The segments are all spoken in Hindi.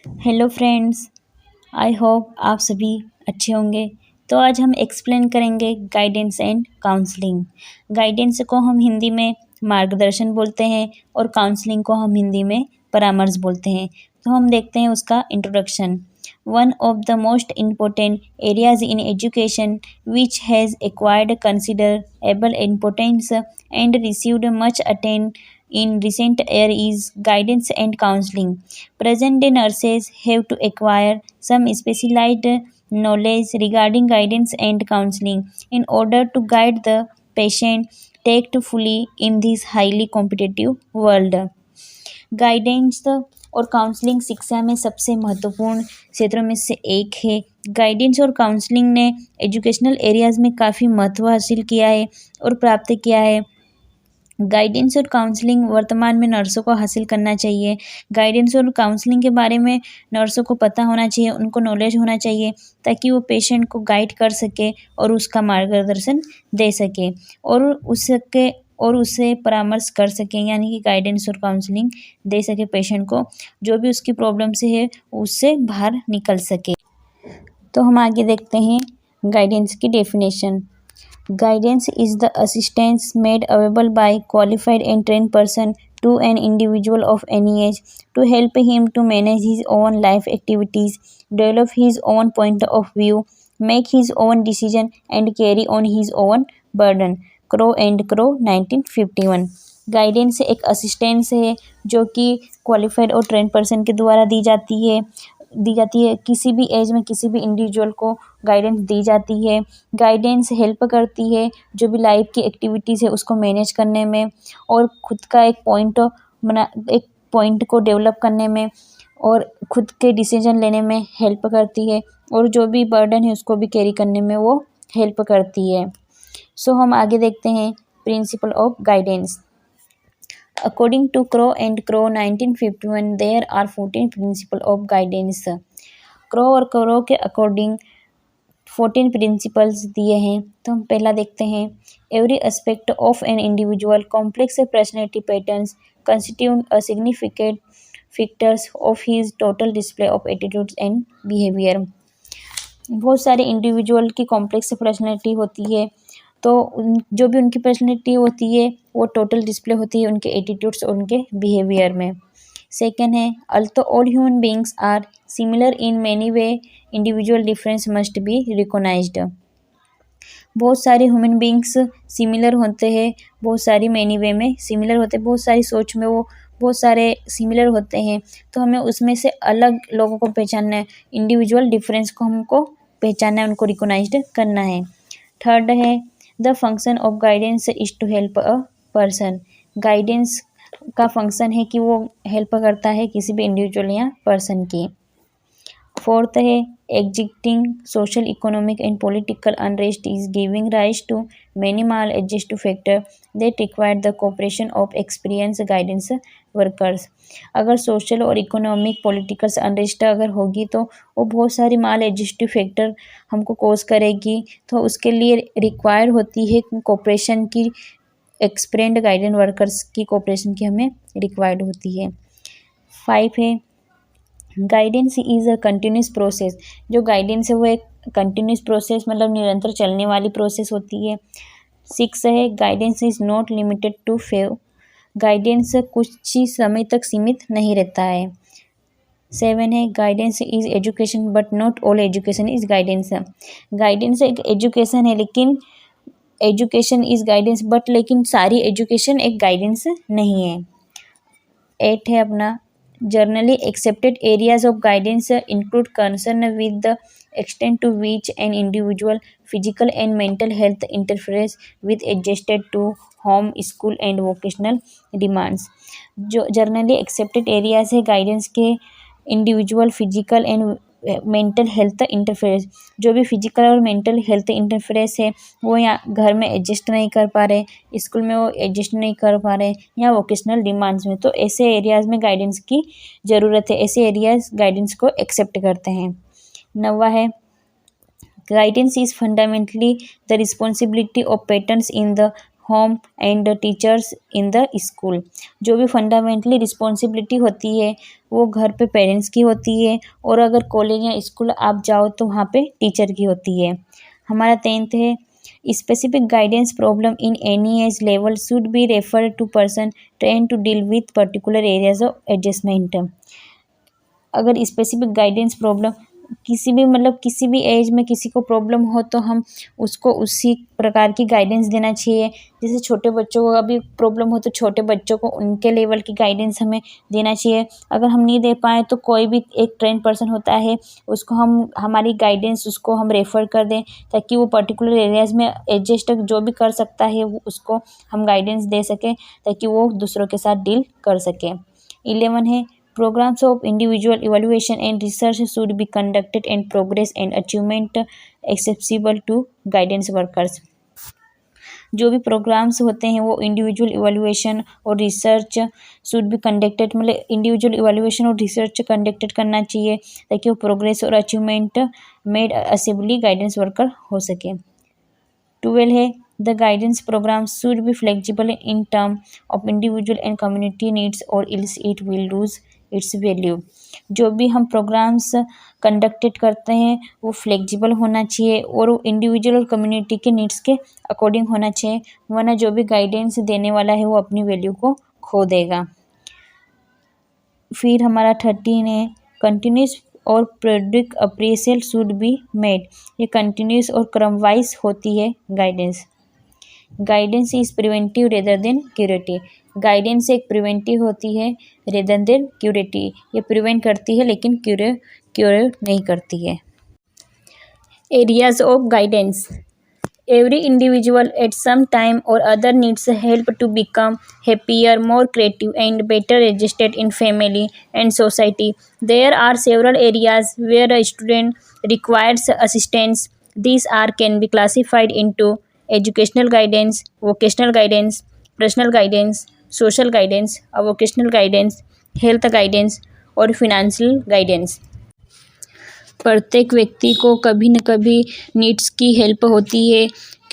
Hello friends. आई होप आप सभी अच्छे होंगे। तो आज हम एक्सप्लेन करेंगे गाइडेंस एंड काउंसलिंग। गाइडेंस को हम हिंदी में मार्गदर्शन बोलते हैं और काउंसलिंग को हम हिंदी में परामर्श बोलते हैं। तो हम देखते हैं उसका introduction. One of the most important areas in education which has acquired considerable importance and received much attention in recent year is guidance and counseling. Present day nurses have to acquire some specialized knowledge regarding guidance and counseling in order to guide the patient tactfully in this highly competitive world. Guidance और काउंसलिंग शिक्षा में सबसे महत्वपूर्ण क्षेत्रों में से एक है। गाइडेंस और काउंसलिंग ने एजुकेशनल एरियाज में काफ़ी महत्व हासिल किया है और प्राप्त किया है। गाइडेंस और काउंसलिंग वर्तमान में नर्सों को हासिल करना चाहिए। गाइडेंस और काउंसलिंग के बारे में नर्सों को पता होना चाहिए, उनको नॉलेज होना चाहिए ताकि वो पेशेंट को गाइड कर सके और उसका मार्गदर्शन दे सके और उससे परामर्श कर सकें, यानी कि गाइडेंस और काउंसलिंग दे सके पेशेंट को, जो भी उसकी प्रॉब्लम से है उससे बाहर निकल सके। तो हम आगे देखते हैं गाइडेंस की definition. Guidance is the assistance made available by qualified and trained person to an individual of any age to help him to manage his own life activities, develop his own point of view, make his own decision and carry on his own burden. Crow and Crow 1951। Guidance एक असिस्टेंस है जो कि क्वालिफाइड और ट्रेंड पर्सन के द्वारा दी जाती है। किसी भी एज में किसी भी इंडिविजुअल को गाइडेंस दी जाती है। गाइडेंस हेल्प करती है जो भी लाइफ की एक्टिविटीज़ है उसको मैनेज करने में और खुद का एक पॉइंट को डेवलप करने में और खुद के डिसीजन लेने में हेल्प करती है और जो भी बर्डन है उसको भी कैरी करने में वो हेल्प करती है। सो हम आगे देखते हैं principle of guidance. According to Crow and Crow 1951, there are 14 principles of guidance. Crow और Crow के अकॉर्डिंग 14 प्रिंसिपल्स दिए हैं। तो हम पहला देखते हैं। Every aspect of an individual complex personality patterns constitute a significant factors of his total display of attitudes and behaviour. बहुत सारे इंडिविजुअल की कॉम्प्लेक्स पर्सनैलिटी होती है, तो जो भी उनकी पर्सनैलिटी होती है वो टोटल डिस्प्ले होती है उनके एटीट्यूड्स और उनके बिहेवियर में। सेकंड है, although all human beings are similar in many way individual difference must be recognised. बहुत सारे ह्यूमन बींग्स सिमिलर होते हैं, बहुत सारी मैनी वे में सिमिलर होते हैं, बहुत सारी सोच में वो बहुत सारे सिमिलर होते हैं, तो हमें उसमें से अलग लोगों को पहचानना है, इंडिविजुअल डिफरेंस को हमको पहचानना है, उनको रिकॉग्नाइज्ड करना है। थर्ड है, the function of guidance is to help a person. Guidance का फंक्शन है कि वो हेल्प करता है किसी भी इंडिविजुअल या पर्सन की। फोर्थ है, existing social economic and political unrest is giving rise to many maladjust factor that require the cooperation of experience guidance workers. अगर सोशल और इकोनॉमिक पॉलिटिकल अनरेस्ट अगर होगी तो वो बहुत सारी माल एडजस्टिव फैक्टर हमको कॉज करेगी, तो उसके लिए रिक्वायर होती है कोऑपरेशन की, एक्सपीरियंस्ड गाइडेंस वर्कर्स की कोऑपरेशन की हमें रिक्वायर्ड होती है। 5 है, guidance is a continuous process. जो गाइडेंस है वो एक कंटिन्यूस प्रोसेस मतलब निरंतर चलने वाली प्रोसेस होती है। 6 है, guidance is not limited to few. Guidance कुछ ही समय तक सीमित नहीं रहता है। 7 है, guidance is education but not all education is guidance. Guidance एक एजुकेशन है लेकिन एजुकेशन इज़ गाइडेंस लेकिन सारी एजुकेशन एक गाइडेंस नहीं है। 8 है अपना, generally accepted areas of guidance include concern with the extent to which an individual physical and mental health interferes with adjusted to home, school and vocational demands। जो जनरली एक्सेप्टेड एरियाज है गाइडेंस के, individual physical and mental health interference, जो भी फिजिकल और मेंटल हेल्थ इंटरफेरेंस है वो यहाँ घर में एडजस्ट नहीं कर पा रहे, स्कूल में वो एडजस्ट नहीं कर पा रहे या वोकेशनल डिमांड्स में, तो ऐसे एरियाज़ में गाइडेंस की ज़रूरत है। ऐसे एरियाज़ गाइडेंस को एक्सेप्ट करते हैं। 9 है, guidance is fundamentally the responsibility of parents in the home and teachers in the school. जो भी फंडामेंटली रिस्पॉन्सिबिलिटी होती है वो घर पे पेरेंट्स की होती है, और अगर कॉलेज या स्कूल आप जाओ तो वहाँ पे टीचर की होती है। हमारा 10th है, specific guidance problem in any age level should be referred to person trained to deal with particular areas of adjustment। अगर स्पेसिफिक गाइडेंस प्रॉब्लम किसी भी किसी भी एज में किसी को प्रॉब्लम हो तो हम उसको उसी प्रकार की गाइडेंस देना चाहिए। जैसे छोटे बच्चों को अभी प्रॉब्लम हो तो छोटे बच्चों को उनके लेवल की गाइडेंस हमें देना चाहिए। अगर हम नहीं दे पाए तो कोई भी एक ट्रेन पर्सन होता है उसको हमारी गाइडेंस उसको हम रेफ़र कर दें, ताकि वो पर्टिकुलर एरियाज़ में एडजस्ट जो भी कर सकता है वो उसको हम गाइडेंस दे सकें, ताकि वो दूसरों के साथ डील कर सके। 11 है, programs of individual evaluation and research should be conducted and progress and achievement accessible to guidance workers। जो भी प्रोग्राम्स होते हैं वो इंडिविजुअल इवैल्यूएशन और research should be conducted, individual evaluation और रिसर्च कंडक्टेड करना चाहिए ताकि वो प्रोग्रेस और achievement made assembly guidance worker हो सके। 12 है, the guidance programme should be flexible in term of individual and community needs और else it will lose its value. जो भी हम प्रोग्राम्स कंडक्टेड करते हैं वो फ्लेक्सिबल होना चाहिए और वो इंडिविजुअल और कम्युनिटी के नीड्स के अकॉर्डिंग होना चाहिए, वरना जो भी गाइडेंस देने वाला है वो अपनी वैल्यू को खो देगा। फिर हमारा 13 है, कंटिन्यूस और periodic appraisal should be made. ये कंटिन्यूस और क्रमवाइज होती है guidance. Guidance is preventive rather than curative. Guidance एक प्रिवेंटिव होती है रेदर देन क्यूरेटिव। ये प्रिवेंट करती है लेकिन क्यूर नहीं करती है। Areas of guidance. Every individual at some time or other needs help to become happier, more creative, and better adjusted in family and society. There are several areas where a student requires assistance. These can be classified into educational guidance, vocational guidance, personal guidance, social guidance, vocational guidance, health guidance और financial guidance। प्रत्येक व्यक्ति को कभी न कभी नीड्स की हेल्प होती है।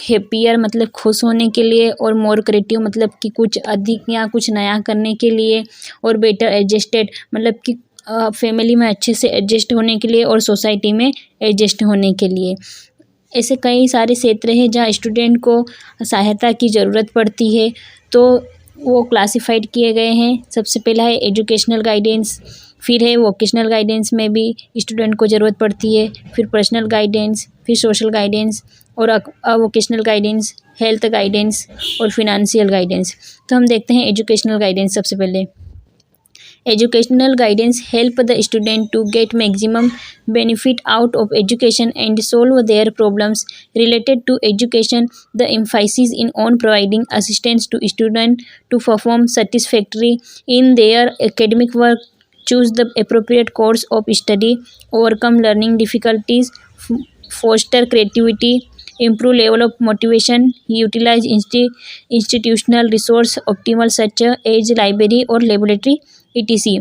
हैप्पियर मतलब खुश होने के लिए, और मोर क्रिएटिव मतलब कि कुछ अधिक या कुछ नया करने के लिए, और बेटर एडजस्टेड मतलब कि फैमिली में अच्छे से एडजस्ट होने के लिए, और सोसाइटी में एडजस्ट होने के लिए। ऐसे कई सारे क्षेत्र हैं जहाँ स्टूडेंट को सहायता की ज़रूरत पड़ती है, तो वो क्लासिफाइड किए गए हैं। सबसे पहला है एजुकेशनल गाइडेंस, फिर है वोकेशनल गाइडेंस में भी स्टूडेंट को ज़रूरत पड़ती है, फिर पर्सनल गाइडेंस, फिर सोशल गाइडेंस और वोकेशनल गाइडेंस, हेल्थ गाइडेंस और फिनेंशियल गाइडेंस। तो हम देखते हैं एजुकेशनल गाइडेंस। सबसे पहले educational guidance help the student to get maximum benefit out of education and solve their problems related to education. The emphasis in on providing assistance to student to perform satisfactorily in their academic work, choose the appropriate course of study, overcome learning difficulties, foster creativity, improve level of motivation, utilize institutional resource optimal such as library or laboratory etc।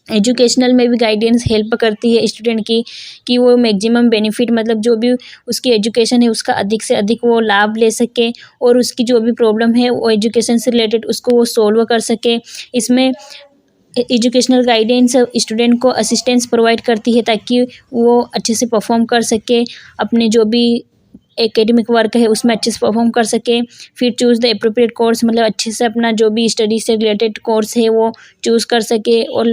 Educational में भी गाइडेंस हेल्प करती है स्टूडेंट की कि वो मैक्सिमम बेनिफिट मतलब जो भी उसकी एजुकेशन है उसका अधिक से अधिक वो लाभ ले सके, और उसकी जो भी प्रॉब्लम है वो एजुकेशन से रिलेटेड उसको वो सोल्व कर सके। इसमें एजुकेशनल गाइडेंस स्टूडेंट को असिस्टेंस प्रोवाइड करती है ताकि वो अच्छे से परफॉर्म कर सके, अपने जो भी एकेडमिक वर्क है उसमें अच्छे से परफॉर्म कर सके। फिर चूज़ द एप्रोप्रिएट कोर्स मतलब अच्छे से अपना जो भी स्टडी से रिलेटेड कोर्स है वो चूज़ कर सके, और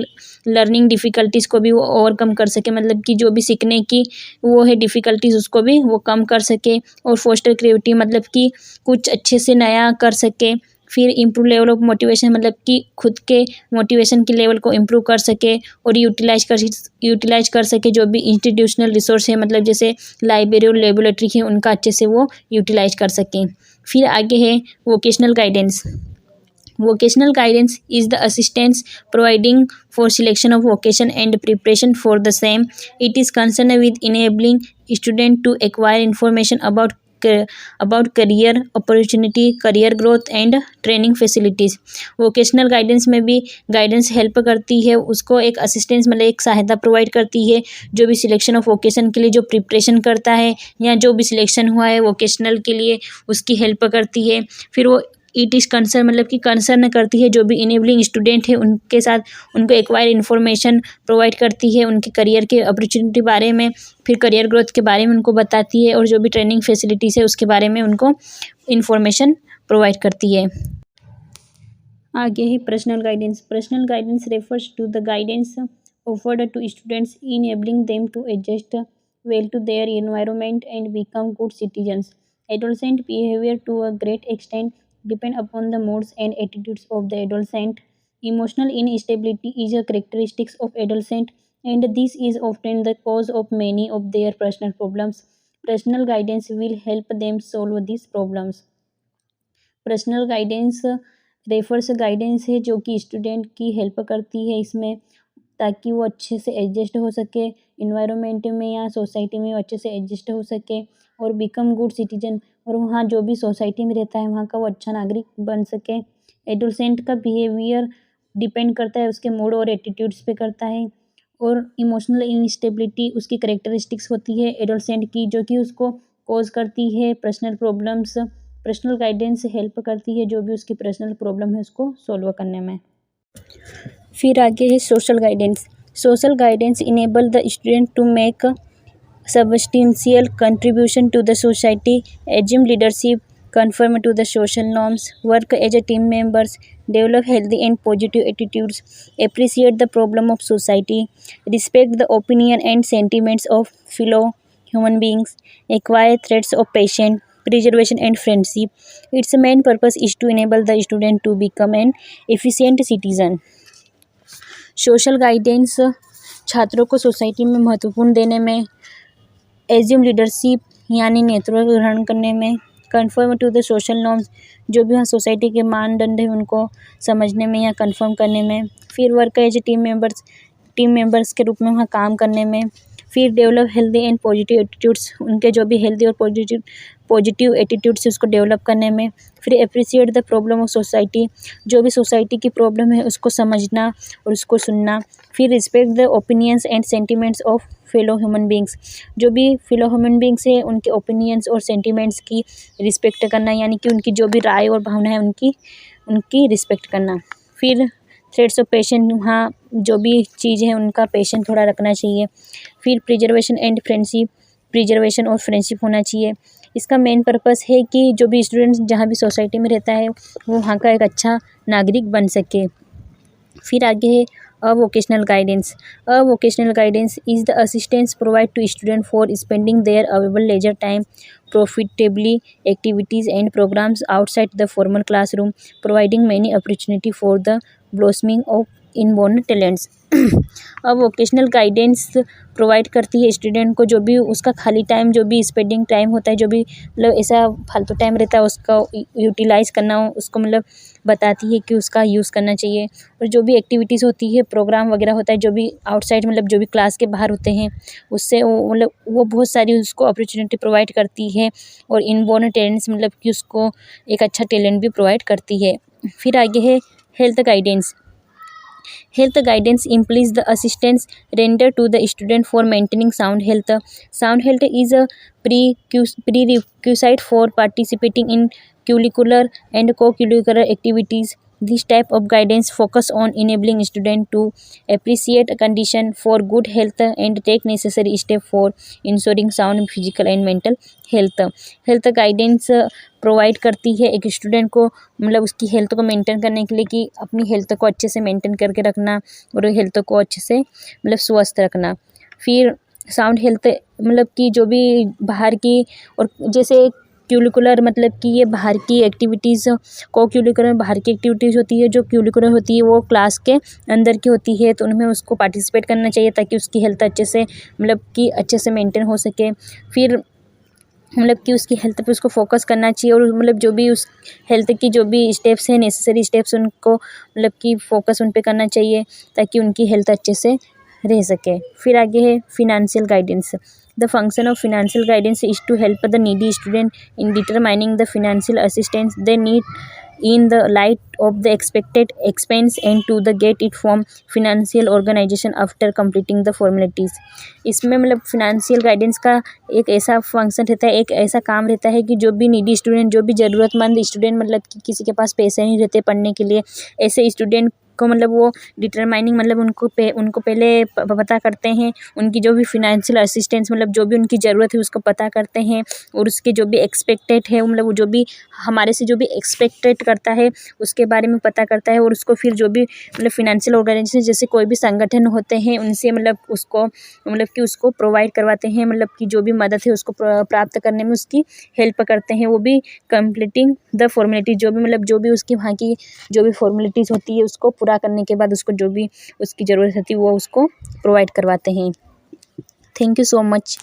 लर्निंग डिफ़िकल्टीज़ को भी वो ओवरकम कर सके, मतलब कि जो भी सीखने की वो है डिफ़िकल्टीज़ उसको भी वो कम कर सके। और फोस्टर क्रिएटिविटी मतलब कि कुछ अच्छे से नया कर सके। फिर इम्प्रूव लेवल ऑफ मोटिवेशन मतलब कि खुद के मोटिवेशन के लेवल को इम्प्रूव कर सके, और यूटिलाइज कर सके जो भी इंस्टीट्यूशनल रिसोर्स है मतलब जैसे लाइब्रेरी और लेबोरेटरी है उनका अच्छे से वो यूटिलाइज कर सकें। फिर आगे है vocational guidance. Vocational guidance is the assistance providing for selection of vocation and preparation for the same. It is concerned with enabling students to acquire information about about career opportunity, career growth and training facilities. Vocational guidance में भी गाइडेंस हेल्प करती है, उसको एक असिस्टेंस मतलब एक सहायता प्रोवाइड करती है, जो भी सिलेक्शन ऑफ वोकेशन के लिए जो प्रिपरेशन करता है या जो भी सिलेक्शन हुआ है वोकेशनल के लिए उसकी हेल्प करती है। फिर वो इट इज़ कंसर्न मतलब कि कंसर्न करती है जो भी इनेबलिंग स्टूडेंट है उनके साथ, उनको एक्वायर इन्फॉर्मेशन प्रोवाइड करती है उनके करियर के अपॉर्चुनिटी बारे में, फिर करियर ग्रोथ के बारे में उनको बताती है और जो भी ट्रेनिंग फैसिलिटीज़ है उसके बारे में उनको इन्फॉर्मेशन प्रोवाइड करती है। आगे है personal guidance. Personal guidance refers to the guidance offered to students, enabling them to adjust well to their environment and become good citizens. Adolescent behavior to a great extent depend upon the moods and attitudes of the adolescent. Emotional instability is a characteristic of adolescent, and this is often the cause of many of their personal problems. Personal guidance will help them solve these problems. Personal guidance refers guidance है जो कि स्टूडेंट की हेल्प करती है इसमें, ताकि वो अच्छे से एडजस्ट हो सके इन्वायरमेंट में या सोसाइटी में, वो अच्छे से एडजस्ट हो सके और बिकम गुड सिटीजन, और वहाँ जो भी सोसाइटी में रहता है वहाँ का वो अच्छा नागरिक बन सके। एडोलसेंट का बिहेवियर डिपेंड करता है उसके मूड और एटीट्यूड्स पे करता है, और इमोशनल इंस्टेबिलिटी उसकी करेक्टरिस्टिक्स होती है एडोलसेंट की, जो कि उसको कॉज करती है personal problems. Personal guidance help करती है जो भी उसकी पर्सनल प्रॉब्लम है उसको सॉल्व करने में। फिर आगे है social guidance. Social guidance enable the student to make substantial contribution to the society, assume leadership, conform to the social norms, work as a team members, develop healthy and positive attitudes, appreciate the problem of society, respect the opinion and sentiments of fellow human beings, acquire traits of patience, preservation and friendship. Its main purpose is to enable the student to become an efficient citizen. Social guidance छात्रों को सोसाइटी में महत्वपूर्ण देने में, एज्यूम लीडरशिप यानी नेतृत्व ग्रहण करने में, conform to the social norms जो भी वहाँ सोसाइटी के मानदंड है उनको समझने में या कन्फर्म करने में, फिर वर्क एज टीम मेंबर्स के रूप में वहाँ काम करने में, फिर develop healthy and positive attitudes उनके जो भी हेल्दी और पॉजिटिव एटीट्यूड्स उसको डेवलप करने में, फिर appreciate the problem of society जो भी सोसाइटी की प्रॉब्लम है उसको समझना और उसको सुनना, फिर respect the opinions and sentiments of fellow human beings जो भी फेलो ह्यूमन बींग्स है उनके ओपिनियंस और सेंटिमेंट्स की रिस्पेक्ट करना, यानी कि उनकी जो भी राय और भावना है उनकी रिस्पेक्ट करना, फिर थ्रेड्स ऑफ पेशेंट वहाँ जो भी चीज़ है उनका पेशेंट थोड़ा रखना चाहिए, फिर प्रिजर्वेशन और फ्रेंडशिप होना चाहिए। इसका मेन पर्पस है कि जो भी स्टूडेंट्स जहाँ भी सोसाइटी में रहता है वो वहाँ का एक अच्छा नागरिक बन सके। फिर आगे है vocational guidance. Vocational guidance is the assistance provide to student for spending their available leisure time profitably activities and programs outside the formal classroom, providing many opportunity for the blossoming of inborn talents. अब वोकेशनल गाइडेंस प्रोवाइड करती है स्टूडेंट को जो भी उसका खाली टाइम जो भी स्पेंडिंग टाइम होता है, जो भी मतलब ऐसा फालतू टाइम रहता है उसका यूटिलाइज़ करना उसको मतलब बताती है कि उसका यूज़ करना चाहिए, और जो भी एक्टिविटीज़ होती है प्रोग्राम वगैरह होता है जो भी आउटसाइड मतलब जो भी क्लास के बाहर होते हैं उससे वो मतलब वो बहुत सारी उसको अपॉर्चुनिटी प्रोवाइड करती है, और इनबोर्न टैलेंट्स मतलब कि उसको एक अच्छा टैलेंट भी प्रोवाइड करती है। फिर आगे है health guidance. Health guidance implies the assistance rendered to the student for maintaining sound health. Sound health is a prerequisite for participating in curricular and co-curricular activities. This type of guidance focus on enabling students to appreciate a condition for good health and take necessary steps for ensuring sound physical and mental health. Health guidance provide करती है एक स्टूडेंट को मतलब उसकी हेल्थ को मेंटेन करने के लिए कि अपनी हेल्थ को अच्छे से मेंटेन करके रखना और हेल्थ को अच्छे से मतलब स्वस्थ रखना। फिर साउंड हेल्थ मतलब कि जो भी बाहर की और जैसे क्यूलिकुलर मतलब कि ये बाहर की एक्टिविटीज़, को क्यूलिकुलर बाहर की एक्टिविटीज़ होती है, जो क्यूलिकुलर होती है वो क्लास के अंदर की होती है, तो उनमें उसको पार्टिसिपेट करना चाहिए ताकि उसकी हेल्थ अच्छे से मतलब कि अच्छे से मेंटेन हो सके। फिर मतलब कि उसकी हेल्थ पे उसको फोकस करना चाहिए, और मतलब जो भी उस हेल्थ की जो भी स्टेप्स हैं नेसेसरी स्टेप्स उनको मतलब कि फ़ोकस उन पे करना चाहिए ताकि उनकी हेल्थ अच्छे से रह सके। फिर आगे है financial guidance. The function of financial guidance is to help the needy student in determining the financial assistance they need in the light of the expected expense and to the get it from financial organization after completing the formalities। इसमें मतलब फिनेंशियल गाइडेंस का एक ऐसा फंक्शन रहता है, एक ऐसा काम रहता है कि जो भी नीडी स्टूडेंट, जो भी ज़रूरतमंद स्टूडेंट, मतलब कि किसी के पास पैसे नहीं रहते पढ़ने के लिए, ऐसे स्टूडेंट को मतलब वो डिटरमाइनिंग मतलब उनको पहले पता करते हैं, उनकी जो भी फिनेंशियल असिस्टेंस मतलब जो भी उनकी ज़रूरत है उसको पता करते हैं, और उसके जो भी एक्सपेक्टेड है मतलब वो जो भी हमारे से जो भी एक्सपेक्टेड करता है उसके बारे में पता करता है, और उसको फिर जो भी मतलब फिनेंशियल ऑर्गेनाइजेशन जैसे कोई भी संगठन होते हैं उनसे मतलब उसको मतलब कि उसको प्रोवाइड करवाते हैं, मतलब कि जो भी मदद है उसको प्राप्त करने में उसकी हेल्प करते हैं, वो भी कंप्लीटिंग द फॉर्मेलिटी, जो भी मतलब जो भी उसकी वहाँ की जो भी फॉर्मेलिटीज़ होती है उसको पूरा करने के बाद उसको जो भी उसकी ज़रूरत होती है वो उसको प्रोवाइड करवाते हैं। Thank you so much.